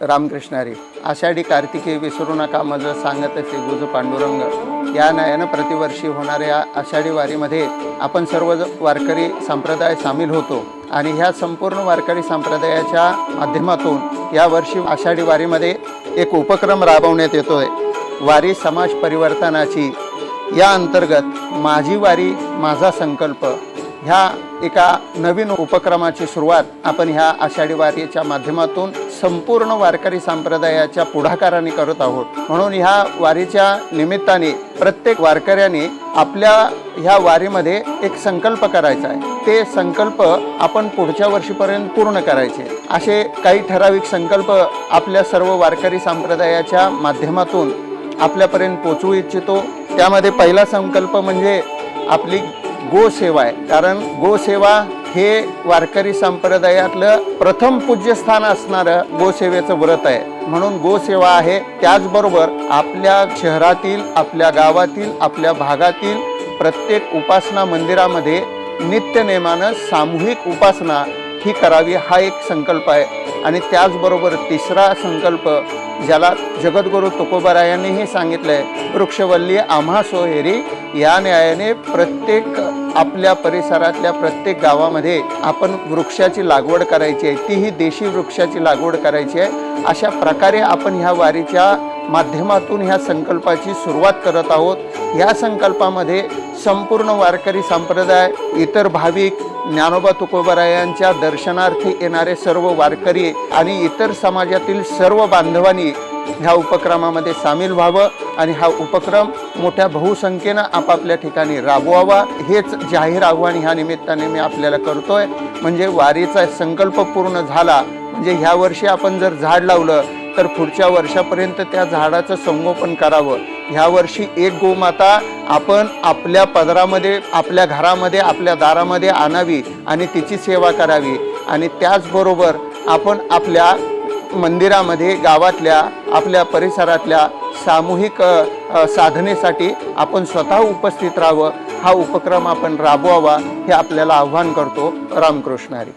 रामकृष्ण हरी. आषाढी कार्तिकी विसरू नका मज सांगत असे गुज पांडुरंग. या नायानं प्रतिवर्षी होणाऱ्या आषाढी वारीमध्ये आपण सर्व वारकरी संप्रदाय सामील होतो आणि ह्या संपूर्ण वारकरी संप्रदायाच्या माध्यमातून यावर्षी आषाढी वारीमध्ये एक उपक्रम राबवण्यात येतोय, वारी समाज परिवर्तनाची. या अंतर्गत माझी वारी माझा संकल्प ह्या एका नवीन उपक्रमाची सुरुवात आपण ह्या आषाढी वारीच्या माध्यमातून संपूर्ण वारकरी संप्रदायाच्या पुढाकाराने करत आहोत. म्हणून ह्या वारीच्या निमित्ताने प्रत्येक वारकऱ्याने आपल्या ह्या वारीमध्ये एक संकल्प करायचा आहे. ते संकल्प आपण पुढच्या वर्षीपर्यंत पूर्ण करायचे. असे काही ठराविक संकल्प आपल्या सर्व वारकरी संप्रदायाच्या माध्यमातून आपल्यापर्यंत पोचवू इच्छितो. त्यामध्ये पहिला संकल्प म्हणजे आपली गोसेवा आहे. कारण गोसेवा हे वारकरी संप्रदायातलं प्रथम पूज्यस्थान असणारं गोसेवेचं व्रत आहे. म्हणून गोसेवा आहे. त्याचबरोबर आपल्या शहरातील, आपल्या गावातील, आपल्या भागातील प्रत्येक उपासना मंदिरामध्ये नित्यनेमानं सामूहिक उपासना ही करावी, हा एक संकल्प आहे. आणि त्याचबरोबर तिसरा संकल्प ज्याला जगद्गुरु तुकोबारायांनीही सांगितलं आहे, वृक्षवल्ली आम्हा सोहेरी. या न्यायाने प्रत्येक आपल्या परिसरातल्या प्रत्येक गावामध्ये आपण वृक्षाची लागवड करायची आहे, तीही देशी वृक्षाची लागवड करायची आहे. अशा प्रकारे आपण ह्या वारीच्या माध्यमातून ह्या संकल्पाची सुरुवात करत आहोत. या संकल्पामध्ये संपूर्ण वारकरी संप्रदाय, इतर भाविक, ज्ञानोबा तुकोबारायांच्या दर्शनार्थी येणारे सर्व वारकरी आणि इतर समाजातील सर्व बांधवांनी ह्या उपक्रमामध्ये सामील व्हावं आणि हा उपक्रम मोठ्या बहुसंख्येनं आपापल्या ठिकाणी राबवावा, हेच जाहीर आव्हान ह्या निमित्ताने मी आपल्याला करतोय. म्हणजे वारीचा संकल्प पूर्ण झाला म्हणजे ह्या वर्षी आपण जर झाड लावलं तर पुढच्या वर्षापर्यंत त्या झाडाचं संगोपन करावं. ह्या वर्षी एक गोमाता आपण आपल्या पदरामध्ये, आपल्या घरामध्ये, आपल्या दारामध्ये आणावी आणि तिची सेवा करावी. आणि त्याचबरोबर आपण आपल्या मंदिरामध्ये, गावातल्या, आपल्या परिसरातल्या सामूहिक साधनेसाठी आपण स्वतः उपस्थित राहावं. हा उपक्रम आपण राबवावा हे आपल्याला आव्हान करतो. रामकृष्ण हरी.